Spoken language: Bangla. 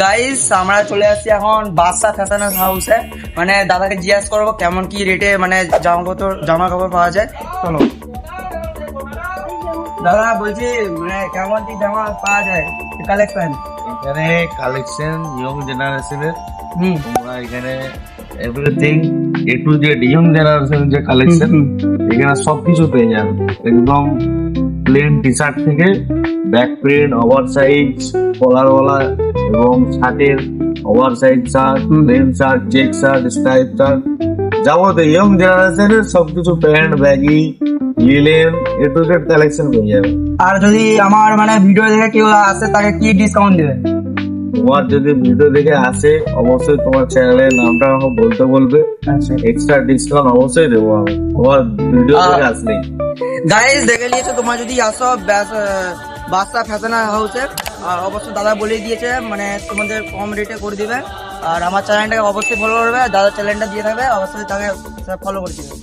গাইস আমরা চলে আসছি এখন বাদশা ফ্যাশন হাউসে। মানে দাদাকে জিজ্ঞাসা করবো কেমন কি রেটে মানে জামা কাপড় পাওয়া যায়। চলো দাদা, বলছি মানে কেমন কি জামা পাওয়া যায় কালেকশন? এখানে কালেকশন ইয়ং জেনারেশনের, হুম, তোমরা এখানে everything A to Z young generation যে কালেকশন এখানে সবকিছু পেয়ে যাবে। একদম প্লেন টি শার্ট থেকে ব্যাক প্রিন্ট, ওভার সাইজ কলারওয়ালা এবং শার্টের over size shirt, plain shirt, check shirt, stripe shirt, যাবতীয় ইয়ং জেনারেশনের সবকিছু pant, baggy, linen A to Z collection পেয়ে যাবে। আর যদি আমার মানে ভিডিও দেখে কেউ আসে তাকে কি ডিসকাউন্ট দেবে? তোমার যদি ভিডিও দেখে আসে অবশ্যই তোমার চ্যানেলের নামটা আমাকে বলতে বলবে, এক্সট্রা ডিসকাউন্ট অবশ্যই দেবো আমি তোমার ভিডিও দেখে আসলেই। গাইস দেখে নিয়েছো, তোমার যদি আসো বাদশা ফ্যাশন হাউসে অবশ্যই দাদা বলে দিয়েছে মানে তোমাদের কম রেটে করে দিবে। আর আমার চ্যানেলটাকে অবশ্যই ফলো করবে, দাদা চ্যানেলটা দিয়ে থাকবে অবশ্যই তাকে ফলো করে দিবে।